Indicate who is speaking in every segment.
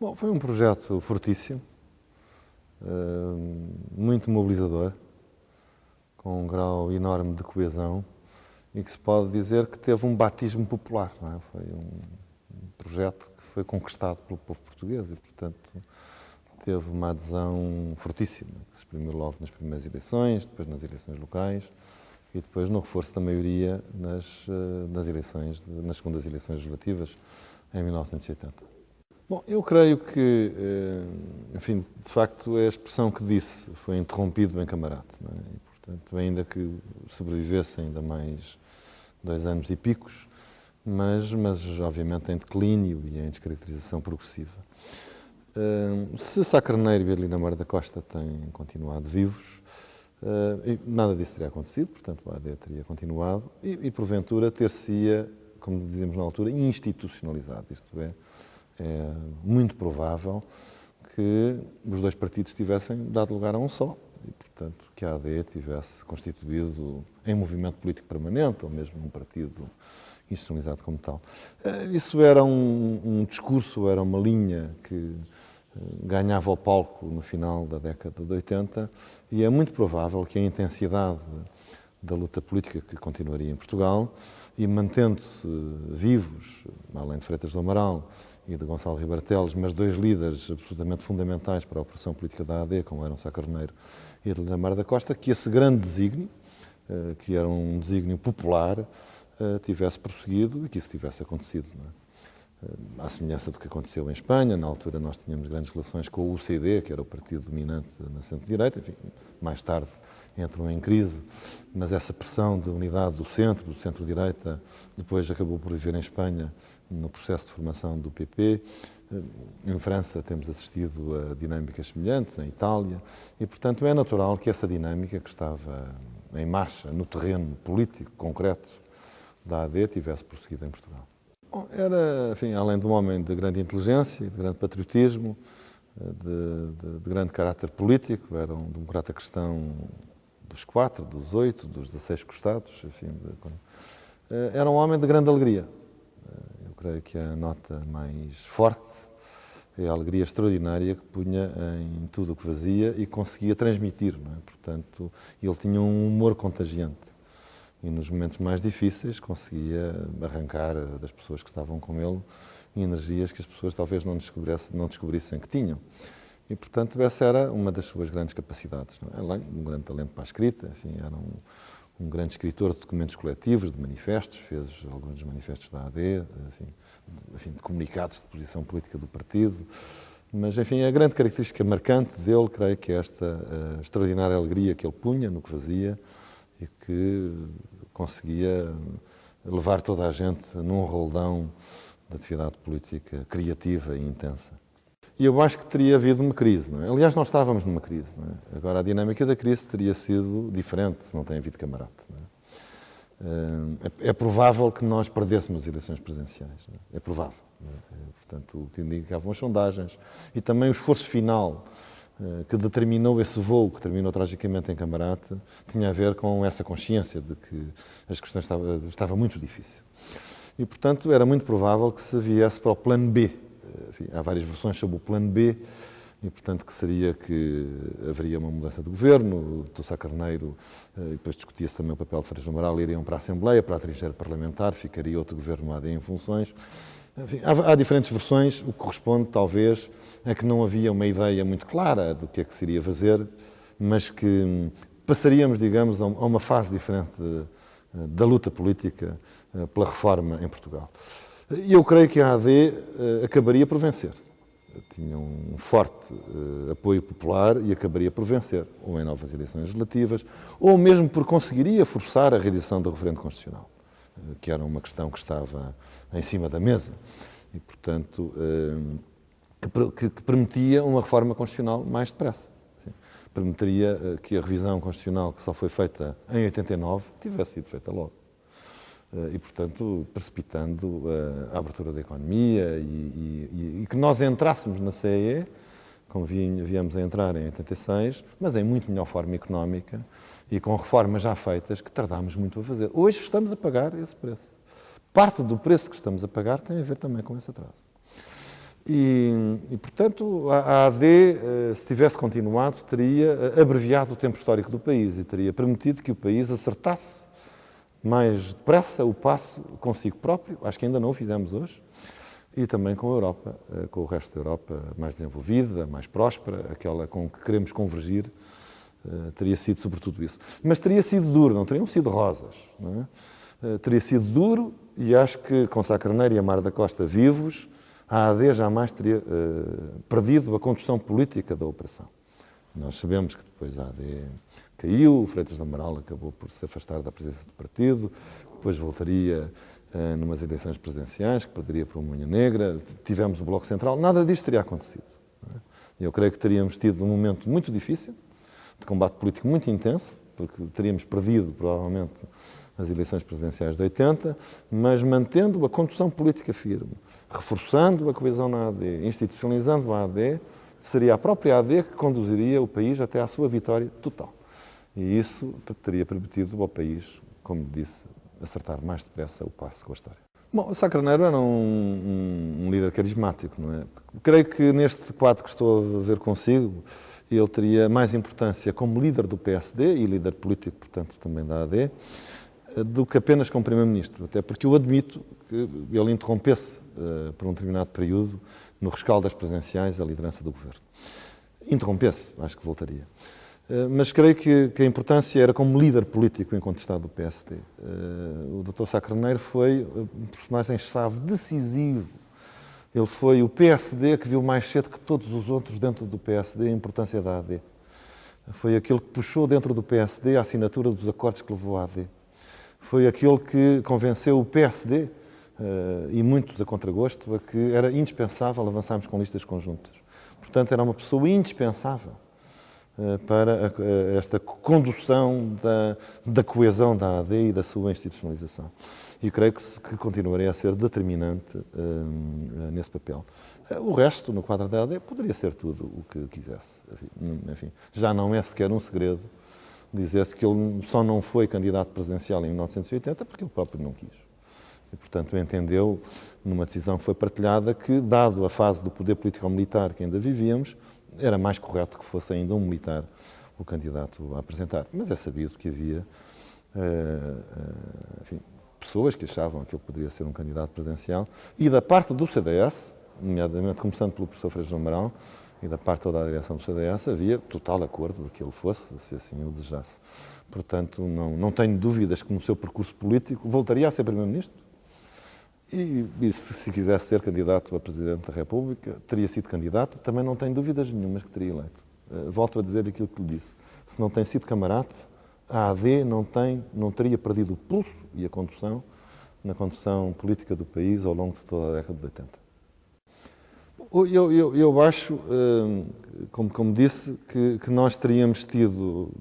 Speaker 1: Bom, foi um projeto fortíssimo, muito mobilizador, com um grau enorme de coesão e que se pode dizer que teve um batismo popular, não é? Foi um projeto que foi conquistado pelo povo português e, portanto, teve uma adesão fortíssima, que se exprimiu logo nas primeiras eleições, depois nas eleições locais e depois no reforço da maioria nas segundas eleições legislativas em 1980. Bom, eu creio que, enfim, de facto, a expressão que disse foi interrompido em camarada, não é? E, portanto, ainda que sobrevivesse ainda mais 2 anos e picos, mas obviamente em declínio e em descaracterização progressiva. Se Sá Carneiro e Adelina Moura da Costa têm continuado vivos, nada disso teria acontecido, portanto a AD teria continuado e porventura ter-se-ia, como dizíamos na altura, institucionalizado, isto é muito provável que os 2 partidos tivessem dado lugar a um só e, portanto, que a AD tivesse constituído em movimento político permanente ou mesmo um partido institucionalizado como tal. Isso era um discurso, era uma linha que ganhava o palco no final da década de 80 e é muito provável que a intensidade da luta política que continuaria em Portugal e mantendo-se vivos, além de Freitas do Amaral e de Gonçalo Ribeiro Teles, mas 2 líderes absolutamente fundamentais para a operação política da AD, como eram Sá Carneiro e Adelina Moura da Costa, que esse grande desígnio, que era um desígnio popular, tivesse prosseguido e que isso tivesse acontecido. Não é? À semelhança do que aconteceu em Espanha, na altura nós tínhamos grandes relações com o UCD, que era o partido dominante na centro-direita, enfim, mais tarde entrou em crise, mas essa pressão de unidade do centro-direita, depois acabou por viver em Espanha no processo de formação do PP. Em França temos assistido a dinâmicas semelhantes, em Itália, e portanto é natural que essa dinâmica que estava em marcha no terreno político concreto da AD tivesse prosseguido em Portugal. Bom, era, enfim, além de um homem de grande inteligência, de grande patriotismo, de grande caráter político, era um democrata cristão dos 4, dos 8, dos 16 costados, enfim, era um homem de grande alegria. Eu creio que a nota mais forte é a alegria extraordinária que punha em tudo o que fazia e conseguia transmitir, não é? Portanto, ele tinha um humor contagiante e nos momentos mais difíceis conseguia arrancar das pessoas que estavam com ele energias que as pessoas talvez não descobrissem que tinham. E, portanto, essa era uma das suas grandes capacidades, não é? Além de um grande talento para a escrita, enfim, era um grande escritor de documentos coletivos, de manifestos, fez alguns dos manifestos da AD, enfim, de comunicados de posição política do partido. Mas, enfim, a grande característica marcante dele, creio que é esta extraordinária alegria que ele punha no que fazia e que conseguia levar toda a gente num roldão de atividade política criativa e intensa. E eu acho que teria havido uma crise, não é? Aliás, nós estávamos numa crise, não é? Agora, a dinâmica da crise teria sido diferente se não tem havido camarada, não é? É provável que nós perdêssemos as eleições presidenciais, não é? É provável. Não é? Portanto, o que indicavam as sondagens e também o esforço final que determinou esse voo, que terminou tragicamente em Camarate, tinha a ver com essa consciência de que as questões estava muito difícil. E, portanto, era muito provável que se viesse para o plano B. Enfim, há várias versões sobre o plano B, e, portanto, que seria que haveria uma mudança de governo, o Sá Carneiro, e depois discutia-se também o papel de Freitas do Amaral, iriam para a Assembleia, para a trincheira parlamentar, ficaria outro governo AD em funções. Enfim, há diferentes versões, o que corresponde, talvez, a que não havia uma ideia muito clara do que é que se iria fazer, mas que passaríamos, digamos, a uma fase diferente da luta política pela reforma em Portugal. E eu creio que a AD acabaria por vencer. Tinha um forte apoio popular e acabaria por vencer, ou em novas eleições legislativas, ou mesmo por conseguiria forçar a reedição do referendo constitucional, que era uma questão que estava em cima da mesa e, portanto, que permitia uma reforma constitucional mais depressa. Permitiria que a revisão constitucional, que só foi feita em 89, tivesse sido feita logo. E, portanto, precipitando a abertura da economia e que nós entrássemos na CEE, como viemos a entrar em 86, mas em muito melhor forma económica e com reformas já feitas que tardámos muito a fazer. Hoje estamos a pagar esse preço. Parte do preço que estamos a pagar tem a ver também com esse atraso. Portanto, a AD, se tivesse continuado, teria abreviado o tempo histórico do país e teria permitido que o país acertasse mais depressa o passo consigo próprio, acho que ainda não o fizemos hoje, e também com a Europa, com o resto da Europa mais desenvolvida, mais próspera, aquela com que queremos convergir, teria sido sobretudo isso. Mas teria sido duro, não teriam sido rosas, não é? Teria sido duro e acho que com Sá Carneiro e Amaro da Costa vivos, a AD jamais teria perdido a condução política da operação. Nós sabemos que depois a AD caiu, o Freitas do Amaral acabou por se afastar da presença do partido, depois voltaria numas eleições presidenciais, que perderia para o Moinha Negra, tivemos o Bloco Central, nada disto teria acontecido. Eu creio que teríamos tido um momento muito difícil, de combate político muito intenso, porque teríamos perdido, provavelmente, as eleições presidenciais de 80, mas mantendo a condução política firme, reforçando a coesão na AD, institucionalizando a AD, seria a própria AD que conduziria o país até à sua vitória total. E isso teria permitido ao país, como disse, acertar mais depressa o passo com a história. Bom, o Sá Carneiro era um líder carismático, não é? Creio que neste quadro que estou a ver consigo, ele teria mais importância como líder do PSD e líder político, portanto, também da AD, do que apenas como Primeiro-Ministro. Até porque eu admito que ele interrompesse, por um determinado período, no rescaldo das presidenciais, a liderança do governo. Interrompesse, acho que voltaria. Mas creio que a importância era como líder político incontestado do PSD. O Dr. Sá Carneiro foi um personagem-chave decisivo. Ele foi o PSD que viu mais cedo que todos os outros dentro do PSD a importância da AD. Foi aquele que puxou dentro do PSD a assinatura dos acordos que levou à AD. Foi aquele que convenceu o PSD, e muitos a contragosto, a que era indispensável avançarmos com listas conjuntas. Portanto, era uma pessoa indispensável para esta condução da coesão da AD e da sua institucionalização. E creio que continuarei a ser determinante nesse papel. O resto, no quadro da AD, poderia ser tudo o que quisesse. Enfim, já não é sequer um segredo dizer-se que ele só não foi candidato presidencial em 1980 porque ele próprio não quis. E, portanto, entendeu, numa decisão que foi partilhada, que, dado a fase do poder político-militar que ainda vivíamos, era mais correto que fosse ainda um militar o candidato a apresentar. Mas é sabido que havia enfim, pessoas que achavam que ele poderia ser um candidato presidencial, e da parte do CDS, nomeadamente começando pelo professor Freitas do Amaral, e da parte toda a direção do CDS, havia total acordo de que ele fosse, se assim o desejasse. Portanto, não tenho dúvidas que no seu percurso político voltaria a ser Primeiro-Ministro e se quisesse ser candidato a Presidente da República, teria sido candidato, também não tenho dúvidas nenhumas que teria eleito. Volto a dizer aquilo que lhe disse. Se não tem sido camarada, a AD não teria perdido o pulso e a condução na condução política do país ao longo de toda a década de 80. Eu acho, como disse, que nós teríamos tido,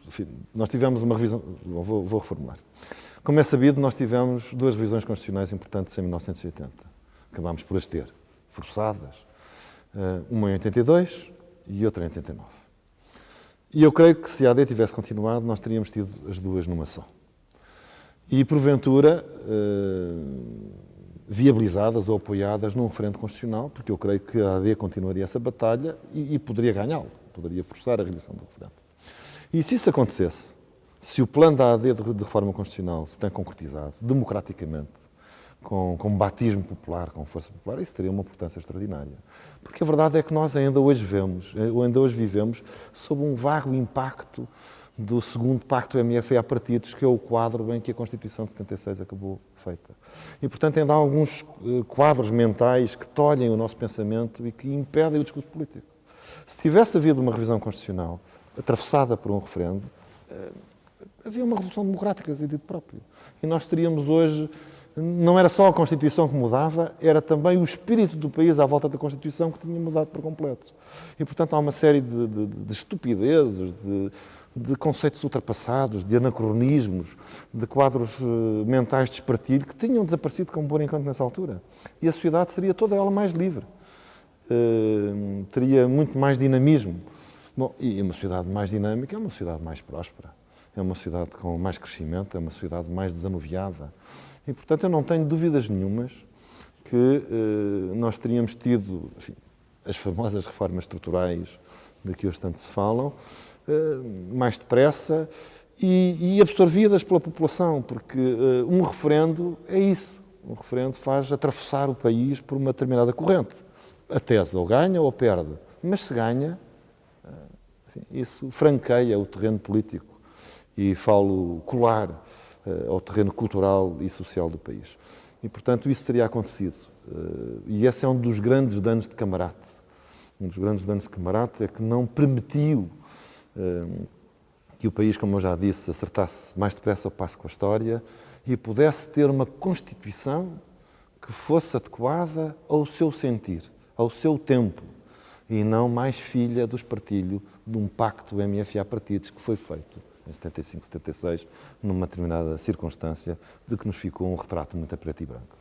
Speaker 1: enfim, nós tivemos uma revisão, vou reformular. Como é sabido, nós tivemos duas revisões constitucionais importantes em 1980. Acabámos por as ter, forçadas, uma em 82 e outra em 89. E eu creio que se a AD tivesse continuado, nós teríamos tido as duas numa só. E, porventura, viabilizadas ou apoiadas num referendo constitucional, porque eu creio que a AD continuaria essa batalha e poderia ganhá-lo, poderia forçar a realização do referendo. E se isso acontecesse, se o plano da AD de reforma constitucional se tem concretizado democraticamente, com batismo popular, com força popular, isso teria uma importância extraordinária. Porque a verdade é que nós ainda hoje vivemos sob um vago impacto do segundo Pacto MFA partidos, que é o quadro em que a Constituição de 76 acabou feita. E, portanto, ainda há alguns quadros mentais que tolhem o nosso pensamento e que impedem o discurso político. Se tivesse havido uma revisão constitucional atravessada por um referendo, havia uma revolução democrática, assim dito próprio. E nós teríamos hoje, não era só a Constituição que mudava, era também o espírito do país à volta da Constituição que tinha mudado por completo. E, portanto, há uma série de estupidezes, de conceitos ultrapassados, de anacronismos, de quadros mentais de espartilho que tinham desaparecido como por enquanto nessa altura. E a sociedade seria toda ela mais livre. Teria muito mais dinamismo. Bom, e uma sociedade mais dinâmica é uma sociedade mais próspera. É uma sociedade com mais crescimento, é uma sociedade mais desanuviada. E, portanto, eu não tenho dúvidas nenhumas que nós teríamos tido, enfim, as famosas reformas estruturais de que hoje tanto se falam, mais depressa e absorvidas pela população, porque um referendo é isso. Um referendo faz atravessar o país por uma determinada corrente. A tese ou ganha ou perde, mas se ganha, enfim, isso franqueia o terreno político e falo colar ao terreno cultural e social do país. E, portanto, isso teria acontecido. E esse é um dos grandes danos de Camarate. Um dos grandes danos de Camarate é que não permitiu que o país, como eu já disse, acertasse mais depressa o passo com a história e pudesse ter uma Constituição que fosse adequada ao seu sentir, ao seu tempo, e não mais filha do espartilho de um pacto MFA-partidos que foi feito em 75, 76, numa determinada circunstância, de que nos ficou um retrato muito a preto e branco.